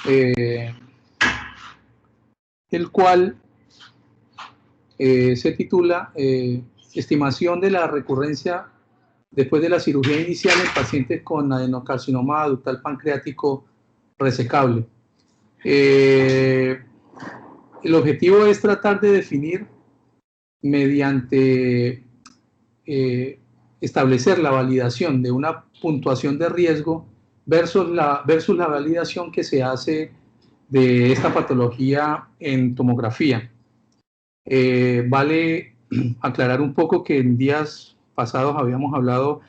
el cual se titula Estimación de la recurrencia después de la cirugía inicial en pacientes con adenocarcinoma ductal pancreático resecable. El objetivo es tratar de definir mediante establecer la validación de una puntuación de riesgo versus la validación que se hace de esta patología en tomografía. Vale aclarar un poco que en días pasados habíamos hablado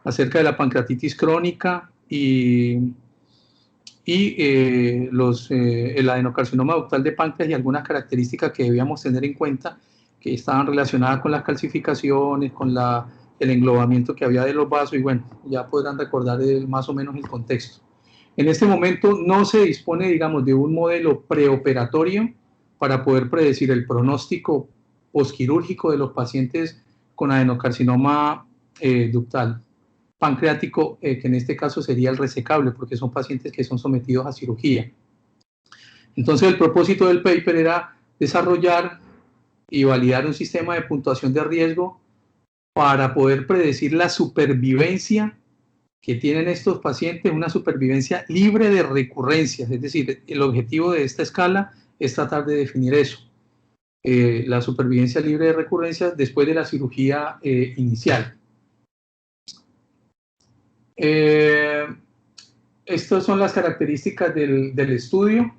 acerca de la pancreatitis crónica y el adenocarcinoma ductal de páncreas y algunas características que debíamos tener en cuenta que estaban relacionadas con las calcificaciones, con el englobamiento que había de los vasos, y bueno, ya podrán recordar más o menos el contexto. En este momento no se dispone, digamos, de un modelo preoperatorio para poder predecir el pronóstico posquirúrgico de los pacientes con adenocarcinoma ductal pancreático, que en este caso sería el resecable, porque son pacientes que son sometidos a cirugía. Entonces, el propósito del paper era desarrollar y validar un sistema de puntuación de riesgo para poder predecir la supervivencia que tienen estos pacientes, una supervivencia libre de recurrencias. Es decir, el objetivo de esta escala es tratar de definir eso, la supervivencia libre de recurrencias después de la cirugía inicial. Estas son las características del estudio.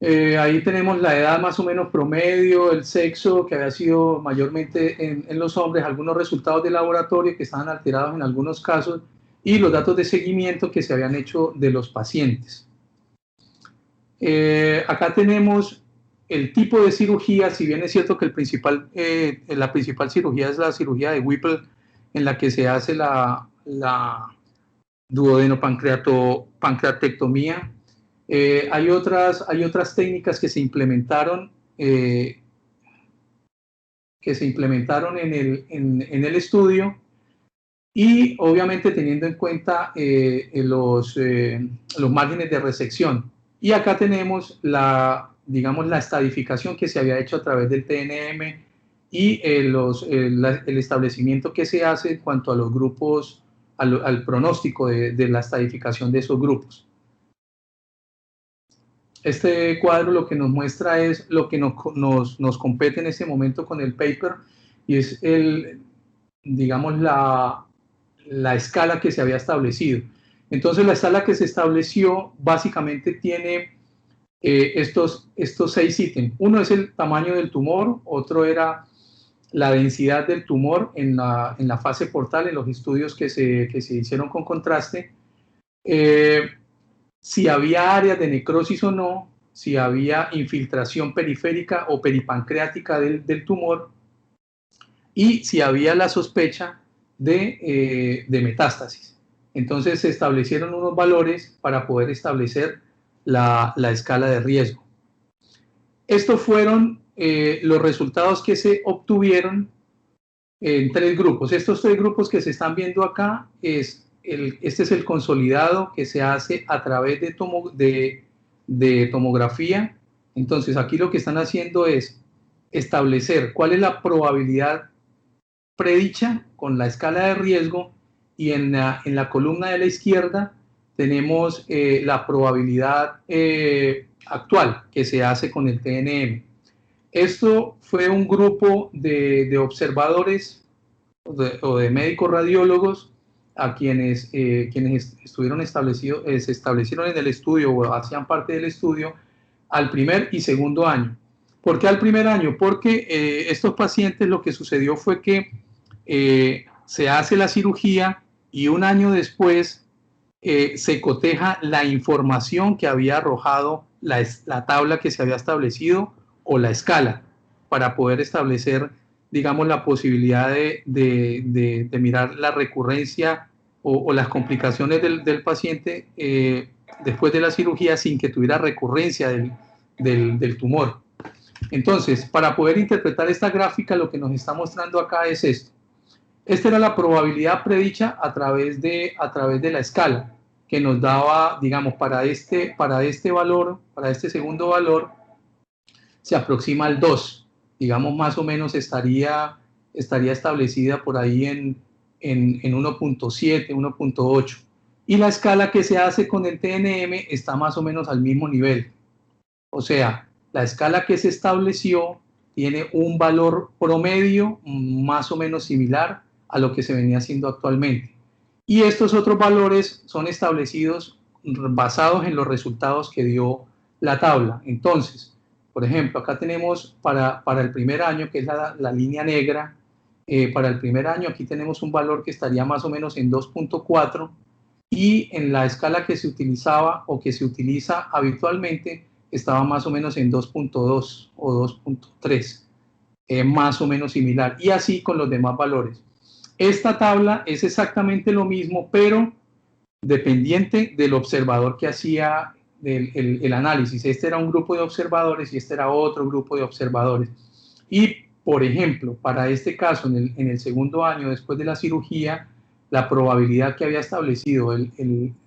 Ahí tenemos la edad más o menos promedio, el sexo que había sido mayormente en los hombres, algunos resultados de laboratorio que estaban alterados en algunos casos y los datos de seguimiento que se habían hecho de los pacientes. Acá tenemos el tipo de cirugía, si bien es cierto que la principal cirugía es la cirugía de Whipple, en la que se hace la duodenopancreatectomía. Hay otras técnicas que se implementaron en el estudio, y obviamente teniendo en cuenta los márgenes de resección. Y acá tenemos digamos, la estadificación que se había hecho a través del TNM y el establecimiento que se hace en cuanto a los grupos, al pronóstico de la estadificación de esos grupos. Este cuadro lo que nos muestra es lo que nos compete en este momento con el paper, y es digamos, la escala que se había establecido. Entonces, la escala que se estableció básicamente tiene estos 6 ítems. Uno es el tamaño del tumor, otro era la densidad del tumor en la fase portal, en los estudios que se hicieron con contraste, si había áreas de necrosis o no, si había infiltración periférica o peripancreática del tumor, y si había la sospecha de metástasis. Entonces se establecieron unos valores para poder establecer la escala de riesgo. Estos fueron los resultados que se obtuvieron en 3 grupos. Estos 3 grupos que se están viendo acá, este es el consolidado que se hace a través de tomografía. Entonces aquí lo que están haciendo es establecer cuál es la probabilidad predicha con la escala de riesgo, y en la columna de la izquierda tenemos la probabilidad actual que se hace con el TNM. Esto fue un grupo de observadores o de médicos radiólogos a quienes estuvieron se establecieron en el estudio o hacían parte del estudio al primer y segundo año. ¿Por qué al primer año? Porque estos pacientes, lo que sucedió fue que se hace la cirugía y un año después se coteja la información que había arrojado la tabla que se había establecido o la escala, para poder establecer, digamos, la posibilidad de mirar la recurrencia o las complicaciones del paciente después de la cirugía sin que tuviera recurrencia del tumor. Entonces, para poder interpretar esta gráfica, lo que nos está mostrando acá es esto. Esta era la probabilidad predicha a través de la escala. que nos daba, digamos, para este valor, para este segundo valor, se aproxima al 2, digamos, más o menos estaría establecida por ahí en 1.7, 1.8. Y la escala que se hace con el TNM está más o menos al mismo nivel. O sea, la escala que se estableció tiene un valor promedio más o menos similar a lo que se venía haciendo actualmente. Y estos otros valores son establecidos basados en los resultados que dio la tabla. Entonces, por ejemplo, acá tenemos para el primer año, que es la línea negra, para el primer año aquí tenemos un valor que estaría más o menos en 2.4, y en la escala que se utilizaba o que se utiliza habitualmente estaba más o menos en 2.2 o 2.3, más o menos similar, y así con los demás valores. Esta tabla es exactamente lo mismo, pero dependiente del observador que hacía el análisis. Este era un grupo de observadores y este era otro grupo de observadores. Y, por ejemplo, para este caso, en el segundo año después de la cirugía, la probabilidad que había establecido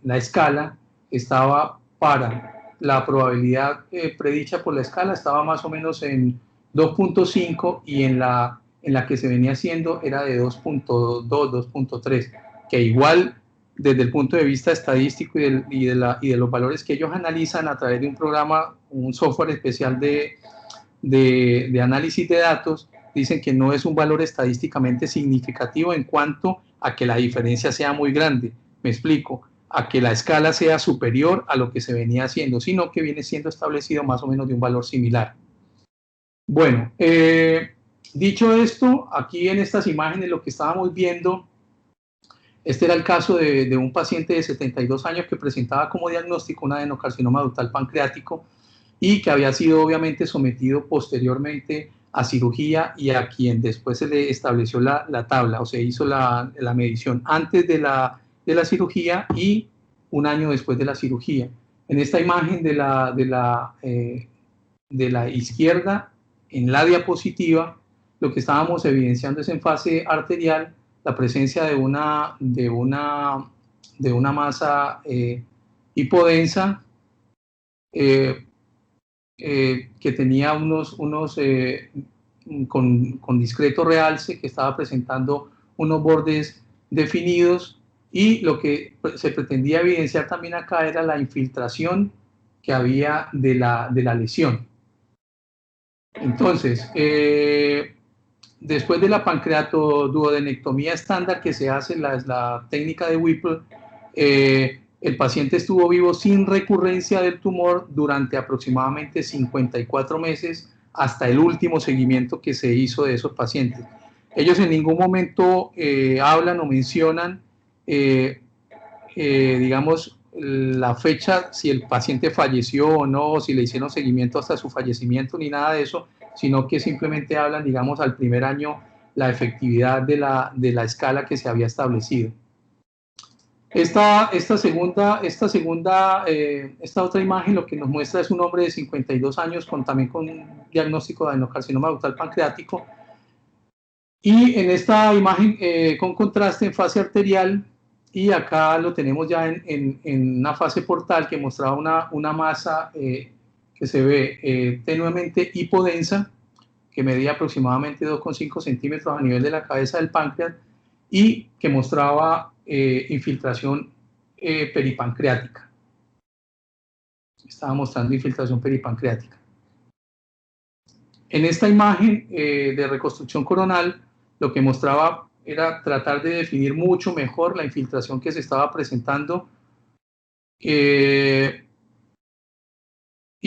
la escala estaba para la probabilidad predicha por la escala estaba más o menos en 2.5, y en la que se venía haciendo era de 2.2, 2.3, que igual desde el punto de vista estadístico y de los valores que ellos analizan a través de un programa, un software especial de análisis de datos, dicen que no es un valor estadísticamente significativo en cuanto a que la diferencia sea muy grande. Me explico, a que la escala sea superior a lo que se venía haciendo, sino que viene siendo establecido más o menos de un valor similar. Bueno, dicho esto, aquí en estas imágenes lo que estábamos viendo, este era el caso de un paciente de 72 años que presentaba como diagnóstico un adenocarcinoma ductal pancreático y que había sido obviamente sometido posteriormente a cirugía, y a quien después se le estableció la tabla, o se hizo la medición antes de la cirugía y un año después de la cirugía. En esta imagen de la izquierda, en la diapositiva, lo que estábamos evidenciando es en fase arterial la presencia de una masa hipodensa, que tenía con discreto realce, que estaba presentando unos bordes definidos, y lo que se pretendía evidenciar también acá era la infiltración que había de la lesión. Entonces, después de la pancreatoduodenectomía estándar que se hace, la técnica de Whipple, el paciente estuvo vivo sin recurrencia del tumor durante aproximadamente 54 meses, hasta el último seguimiento que se hizo de esos pacientes. Ellos en ningún momento hablan o mencionan, digamos, la fecha, si el paciente falleció o no, si le hicieron seguimiento hasta su fallecimiento, ni nada de eso, sino que simplemente hablan, digamos, al primer año, la efectividad de la escala que se había establecido. Esta otra imagen lo que nos muestra es un hombre de 52 años también con un diagnóstico de adenocarcinoma ductal pancreático, y en esta imagen con contraste en fase arterial, y acá lo tenemos ya en una fase portal que mostraba una masa que se ve tenuemente hipodensa, que medía aproximadamente 2,5 centímetros a nivel de la cabeza del páncreas, y que mostraba infiltración peripancreática. Estaba mostrando infiltración peripancreática. En esta imagen de reconstrucción coronal, lo que mostraba era tratar de definir mucho mejor la infiltración que se estaba presentando. Y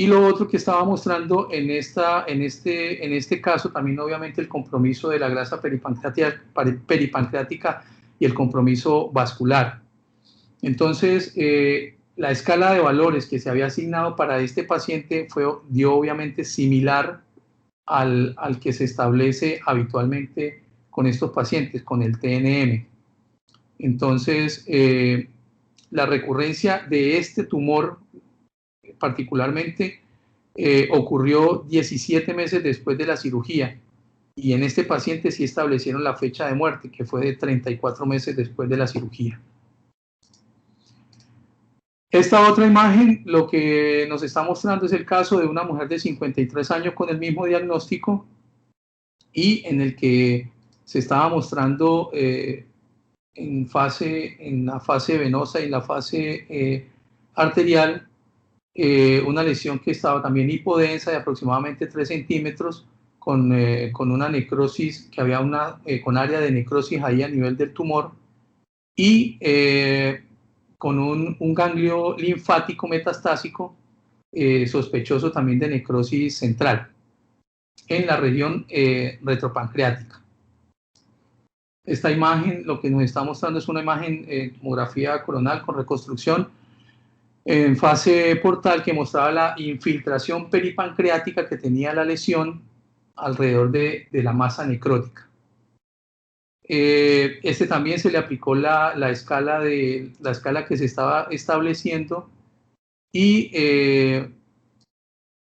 lo otro que estaba mostrando en este caso, también obviamente el compromiso de la grasa peripancreática y el compromiso vascular. Entonces, la escala de valores que se había asignado para este paciente dio obviamente similar al que se establece habitualmente con estos pacientes, con el TNM. Entonces, la recurrencia de este tumor particularmente ocurrió 17 meses después de la cirugía, y en este paciente sí establecieron la fecha de muerte, que fue de 34 meses después de la cirugía. Esta otra imagen lo que nos está mostrando es el caso de una mujer de 53 años con el mismo diagnóstico y en el que se estaba mostrando en la fase venosa y en la fase arterial una lesión que estaba también hipodensa de aproximadamente 3 centímetros con una necrosis, que había con área de necrosis ahí a nivel del tumor y con un ganglio linfático metastásico sospechoso también de necrosis central en la región retropancreática. Esta imagen lo que nos está mostrando es una imagen tomografía coronal con reconstrucción en fase portal que mostraba la infiltración peripancreática que tenía la lesión alrededor de la masa necrótica. También se le aplicó la escala que se estaba estableciendo y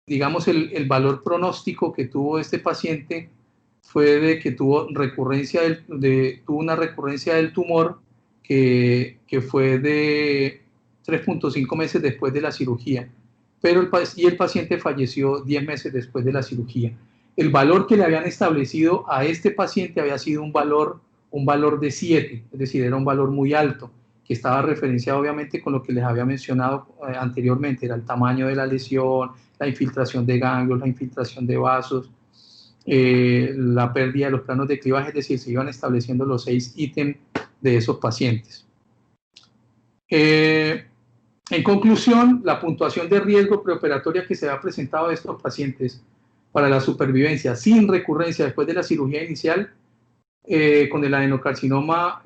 digamos el valor pronóstico que tuvo este paciente fue de que tuvo una recurrencia del tumor que fue de 3.5 meses después de la cirugía, pero el paciente falleció 10 meses después de la cirugía. El valor que le habían establecido a este paciente había sido un valor de 7, es decir, era un valor muy alto, que estaba referenciado obviamente con lo que les había mencionado anteriormente, era el tamaño de la lesión, la infiltración de ganglios, la infiltración de vasos, la pérdida de los planos de clivaje, es decir, se iban estableciendo los 6 ítems de esos pacientes. En conclusión, la puntuación de riesgo preoperatoria que se ha presentado a estos pacientes para la supervivencia sin recurrencia después de la cirugía inicial con el adenocarcinoma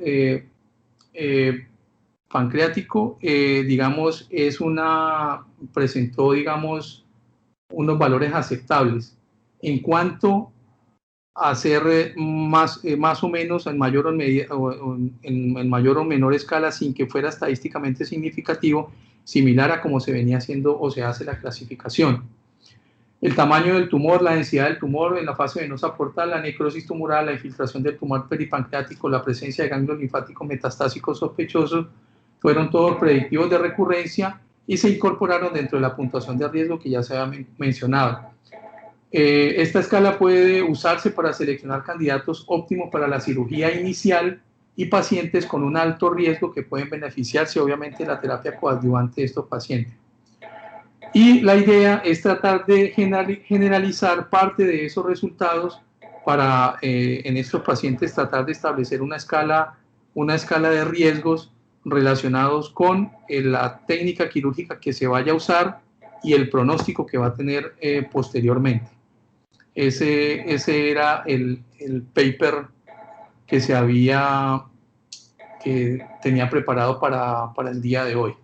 pancreático, digamos, presentó, digamos, unos valores aceptables. En cuanto a ser más o menos en mayor o menor escala sin que fuera estadísticamente significativo, similar a como se venía haciendo o se hace la clasificación. El tamaño del tumor, la densidad del tumor en la fase venosa portal, la necrosis tumoral, la infiltración del tumor peripancreático, la presencia de ganglios linfáticos metastásicos sospechosos, fueron todos predictivos de recurrencia y se incorporaron dentro de la puntuación de riesgo que ya se había mencionado. Esta escala puede usarse para seleccionar candidatos óptimos para la cirugía inicial y pacientes con un alto riesgo que pueden beneficiarse obviamente de la terapia coadyuvante de estos pacientes. Y la idea es tratar de generalizar parte de esos resultados para en estos pacientes tratar de establecer una escala de riesgos relacionados con la técnica quirúrgica que se vaya a usar y el pronóstico que va a tener posteriormente. Ese era el paper que tenía preparado para el día de hoy.